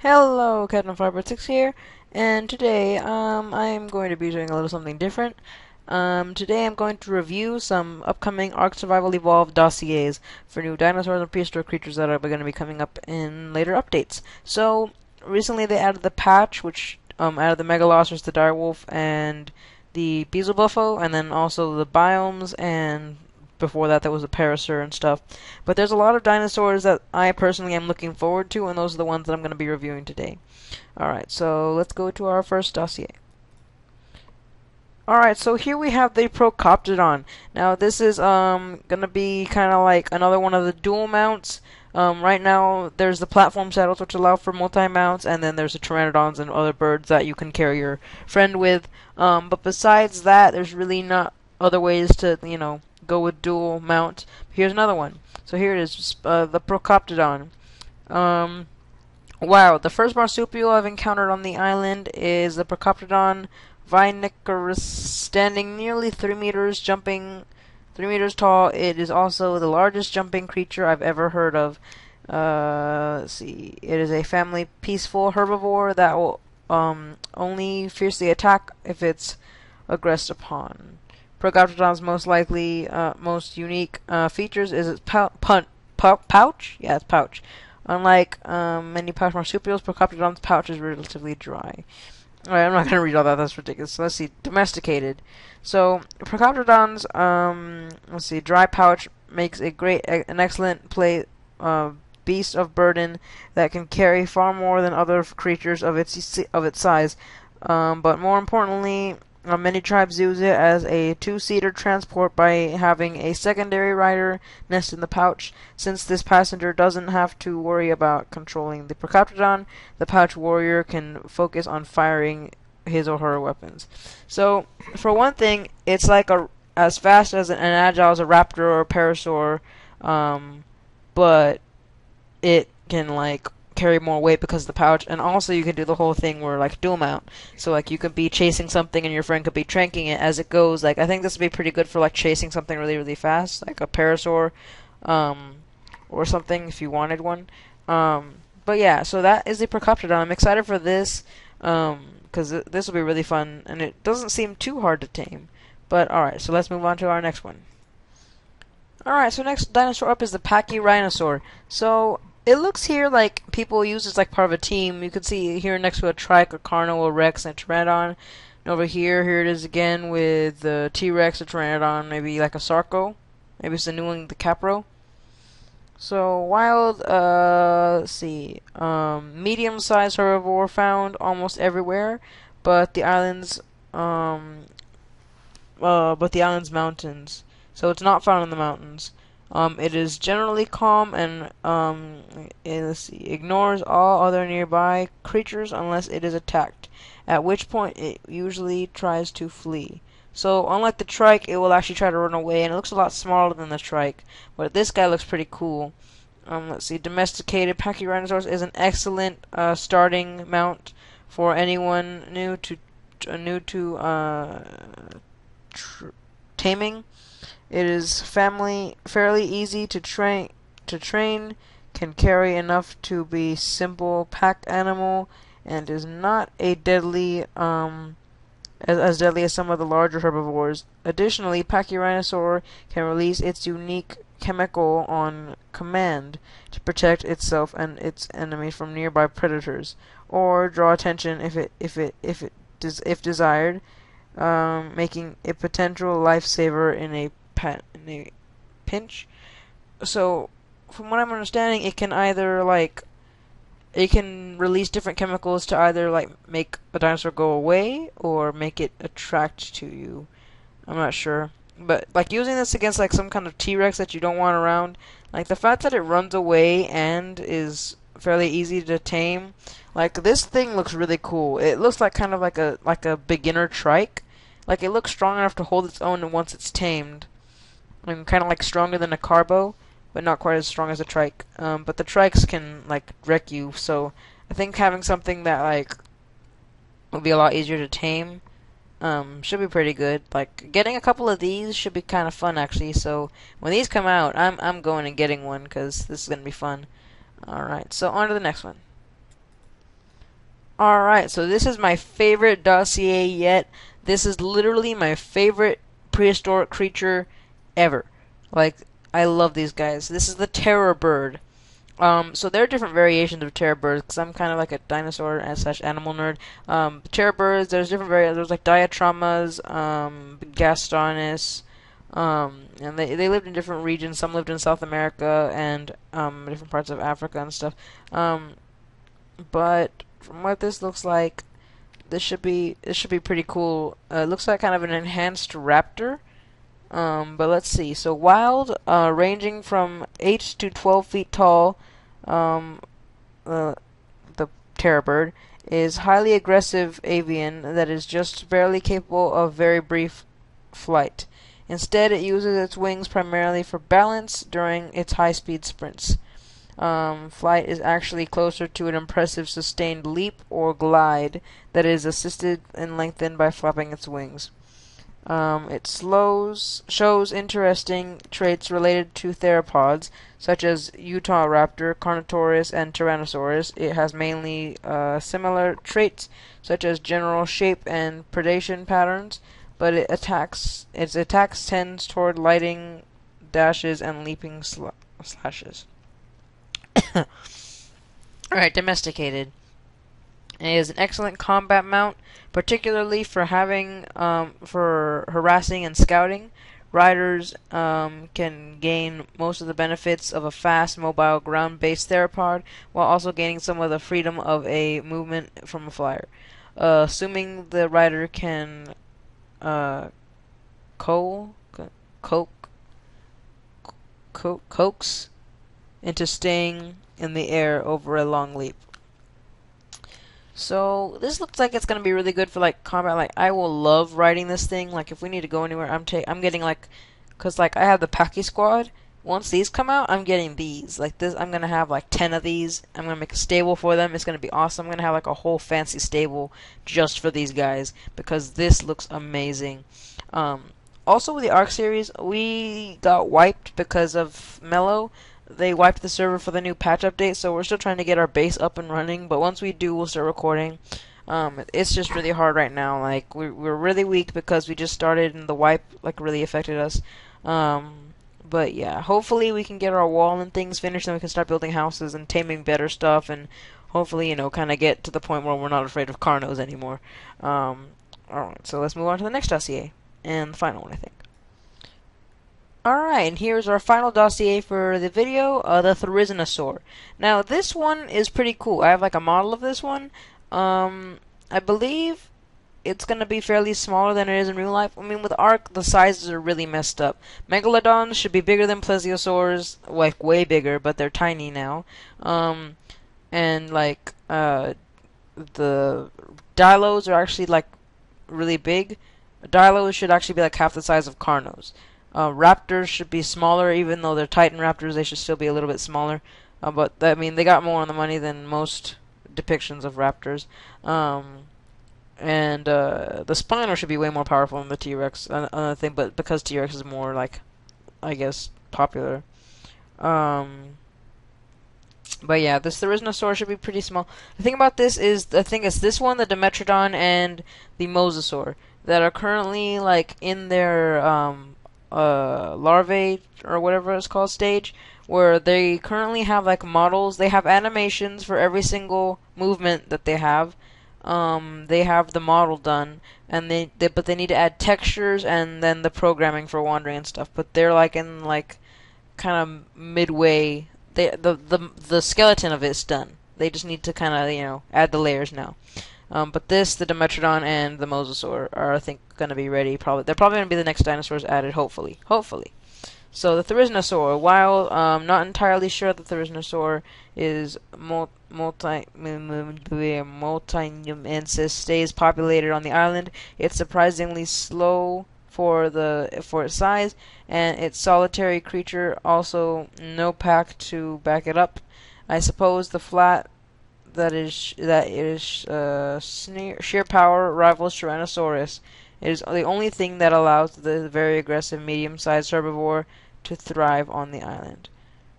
Hello, Captain506 here, and today I'm going to be doing a little something different. Today I'm going to review some upcoming ARK Survival Evolved dossiers for new dinosaurs and prehistoric creatures that are going to be coming up in later updates. So, recently they added the patch, which added the Megalosaurus, the direwolf, and the Beelzebuffo, and then also the biomes, and before that there was a Parasaur and stuff. But there's a lot of dinosaurs that I personally am looking forward to, and those are the ones that I'm going to be reviewing today. Alright, so let's go to our first dossier. Alright, so here we have the Procoptodon. Now this is gonna be kinda like another one of the dual mounts. Right now there's the platform saddles which allow for multi-mounts, and then there's the pteranodons and other birds that you can carry your friend with. But besides that, there's really not other ways to, go with dual mount. Here's another one. So here it is, the Procoptodon. Wow, the first marsupial I've encountered on the island is the Procoptodon vinicorus, standing nearly 3 meters, jumping 3 meters tall. It is also the largest jumping creature I've ever heard of. Let's see. It is a family peaceful herbivore that will only fiercely attack if it's aggressed upon. Procoptodon's most unique features is its pouch. Yeah, its pouch. Unlike many pouch marsupials, Procoptodon's pouch is relatively dry. Alright, I'm not going to read all that, that's ridiculous. So let's see, domesticated. So, Procoptodon's, let's see, dry pouch makes an excellent beast of burden that can carry far more than other creatures of its size. But more importantly, many tribes use it as a two-seater transport by having a secondary rider nested in the pouch. Since this passenger doesn't have to worry about controlling the Procoptodon, the pouch warrior can focus on firing his or her weapons. So, for one thing, it's like as fast as and agile as a raptor or a parasaur, but it can carry more weight because of the pouch, and also you can do the whole thing where dual mount. So you could be chasing something and your friend could be tranking it as it goes. I think this would be pretty good for chasing something really really fast, like a parasaur, or something if you wanted one. But yeah, so that is the Procoptodon. I'm excited for this, because this will be really fun, and it doesn't seem too hard to tame. But alright, so let's move on to our next one. Alright, so next dinosaur up is the Pachyrhinosaaur. So it looks here like people use this like part of a team. You can see here next to a trike, a carno, a rex, and a pteranodon. And over here it is again with the T-Rex, a pteranodon, maybe like a sarco. Maybe it's the new one, the capro. So wild, let's see, medium-sized herbivore found almost everywhere, but the island's mountains. So it's not found in the mountains. It is generally calm and ignores all other nearby creatures unless it is attacked, at which point it usually tries to flee. So unlike the trike, it will actually try to run away, and it looks a lot smaller than the trike, but this guy looks pretty cool. Let's see, domesticated Pachyrhinosaurus is an excellent starting mount for anyone new to taming. It is fairly easy to train, can carry enough to be simple pack animal, and is not a deadly as deadly as some of the larger herbivores. Additionally, Pachyrhinosaur can release its unique chemical on command to protect itself and its enemy from nearby predators, or draw attention if desired, making a potential lifesaver in a pinch. So, from what I'm understanding, it can either it can release different chemicals to either make a dinosaur go away or make it attract to you. I'm not sure, but using this against some kind of T-Rex that you don't want around, the fact that it runs away and is fairly easy to tame, this thing looks really cool. It looks kind of like a beginner trike. It looks strong enough to hold its own once it's tamed. And kind of stronger than a carbo, but not quite as strong as a trike. But the trikes can wreck you, so I think having something that will be a lot easier to tame should be pretty good. Getting a couple of these should be kind of fun actually. So when these come out, I'm going and getting one because this is gonna be fun. All right, so on to the next one. Alright, so this is my favorite dossier yet. This is literally my favorite prehistoric creature ever. Like, I love these guys. This is the terror bird. So there are different variations of terror birds, because I'm kind of like a dinosaur and such animal nerd. Terror birds, there's different variations. There's like Diatramas, Gastonus, and they lived in different regions. Some lived in South America and different parts of Africa and stuff. But from what this looks like, this should be pretty cool. It looks like kind of an enhanced raptor. But let's see. So wild, ranging from 8 to 12 feet tall, the terror bird is highly aggressive avian that is just barely capable of very brief flight. Instead, it uses its wings primarily for balance during its high-speed sprints. Flight is actually closer to an impressive sustained leap or glide that is assisted and lengthened by flapping its wings. It shows interesting traits related to theropods, such as Utah raptor, Carnotaurus, and Tyrannosaurus. It has mainly similar traits, such as general shape and predation patterns, but its attacks tends toward lightning dashes and leaping slashes. Alright, domesticated. It is an excellent combat mount, particularly for harassing and scouting. Riders can gain most of the benefits of a fast, mobile, ground-based theropod, while also gaining some of the freedom of a movement from a flyer. Assuming the rider can coax into staying in the air over a long leap. So this looks like it's gonna be really good for like combat. Like I will love riding this thing. Like if we need to go anywhere, I'm getting like, cause like I have the Pachy squad. Once these come out, I'm getting these. Like this, I'm gonna have like 10 of these. I'm gonna make a stable for them. It's gonna be awesome. I'm gonna have like a whole fancy stable just for these guys because this looks amazing. Also with the ARK series, we got wiped because of Mellow. They wiped the server for the new patch update, so we're still trying to get our base up and running, but once we do, we'll start recording. It's just really hard right now. Like, we're really weak because we just started and the wipe, like, really affected us. But yeah, hopefully we can get our wall and things finished, and we can start building houses and taming better stuff, and hopefully, you know, kind of get to the point where we're not afraid of Carnos anymore. Alright, so let's move on to the next dossier, and the final one, I think. Alright, and here's our final dossier for the video, the Therizinosaur. Now, this one is pretty cool. I have like a model of this one. I believe it's going to be fairly smaller than it is in real life. I mean, with ARK, the sizes are really messed up. Megalodons should be bigger than plesiosaurs, like way bigger, but they're tiny now. And like, the Dilos are actually like really big. Dilos should actually be like half the size of Carnos. Raptors should be smaller, even though they're Titan raptors, they should still be a little bit smaller. But, I mean, they got more on the money than most depictions of raptors. And the Spino should be way more powerful than the T-Rex, another thing, but because T-Rex is more, like, I guess, popular. But yeah, this Therizinosaur should be pretty small. The thing about this is, I think it's this one, the Dimetrodon, and the Mosasaur, that are currently, like, in their, larvae or whatever it's called stage, where they currently have like models. They have animations for every single movement that they have. They have the model done, and but they need to add textures and then the programming for wandering and stuff. But they're like in like kind of midway. The skeleton of it's done. They just need to kind of, you know, add the layers now. But this, the Dimetrodon, and the Mosasaur are, I think, going to be ready. They're probably going to be the next dinosaurs added, hopefully. So, the Therizinosaur. While not entirely sure the Therizinosaur is multi-numensis, stays populated on the island, it's surprisingly slow for its size, and its solitary creature, also no pack to back it up. I suppose the flat that is sheer power rivals Tyrannosaurus. It is the only thing that allows the very aggressive medium-sized herbivore to thrive on the island.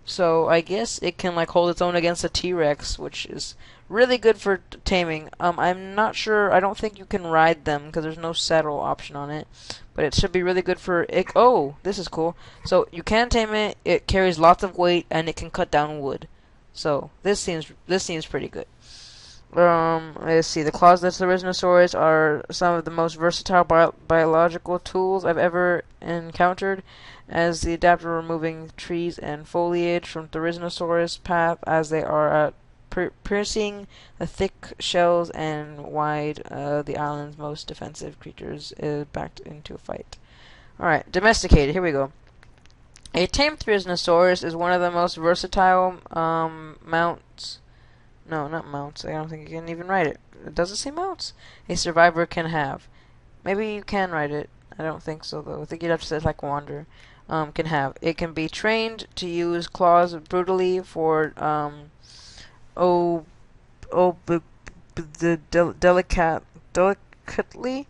So I guess it can like hold its own against a T-Rex, which is Really good for taming. I'm not sure. I don't think you can ride them because there's no saddle option on it. But it should be really good for it. Oh, this is cool. So you can tame it. It carries lots of weight and it can cut down wood. So this seems pretty good. Let's see. The clawless Therizinosaurs are some of the most versatile biological tools I've ever encountered, as the adapter removing trees and foliage from Therizinosaurus' path as they are at piercing the thick shells and wide the island's most defensive creatures backed into a fight. Alright, domesticated. Here we go. A tame Therizinosaurus is one of the most versatile mounts. No, not mounts. I don't think you can even write it. Does it say mounts? A survivor can have. Maybe you can write it. I don't think so, though. I think you'd have to say it like wander. Can have. It can be trained to use claws brutally for, delicately?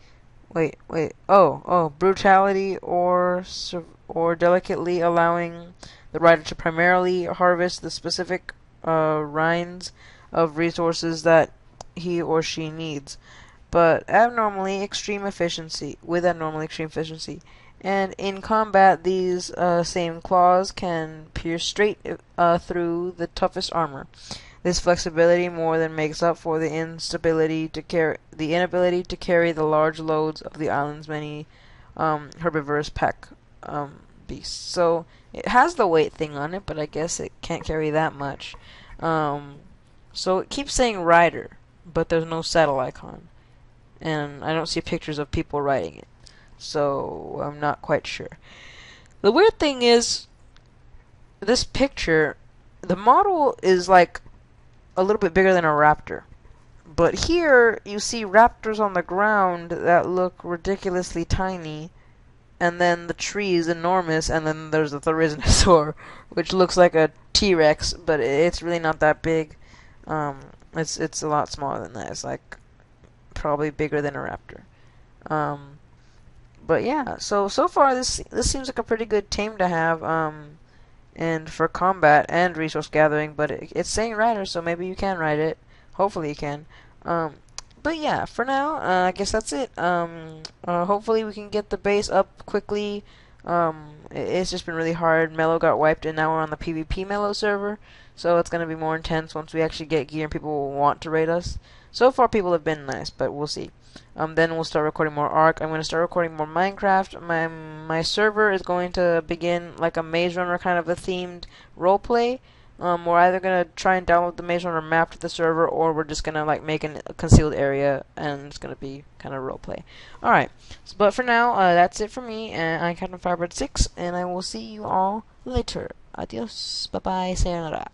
Brutality or delicately allowing the rider to primarily harvest the specific rinds of resources that he or she needs, but abnormally extreme efficiency. And in combat, these same claws can pierce straight through the toughest armor. This flexibility more than makes up for the inability to carry the large loads of the island's many herbivorous pack beasts. So it has the weight thing on it, but I guess it can't carry that much. So it keeps saying rider, but there's no saddle icon, and I don't see pictures of people riding it, so I'm not quite sure. The weird thing is, this picture, the model is like a little bit bigger than a raptor, but here you see raptors on the ground that look ridiculously tiny, and then the tree is enormous, and then there's the Therizinosaur, which looks like a T-Rex, but it's really not that big. It's a lot smaller than that. It's like probably bigger than a raptor. But yeah, so far this seems like a pretty good tame to have. And for combat and resource gathering, but it's saying rider, so maybe you can ride it. Hopefully you can. But yeah, for now, I guess that's it. Hopefully we can get the base up quickly. It's just been really hard. Mellow got wiped, and now we're on the PvP Mellow server, so it's going to be more intense once we actually get gear and people will want to raid us. So far, people have been nice, but we'll see. Then we'll start recording more ARK. I'm going to start recording more Minecraft. My server is going to begin like a Maze Runner kind of a themed roleplay. We're either going to try and download the Maze Runner map to the server, or we're just going to like make a concealed area, and it's going to be kind of roleplay. Alright, but for now, that's it for me, and I'm Captain Firebird 6, and I will see you all later. Adios, bye-bye, sayonara.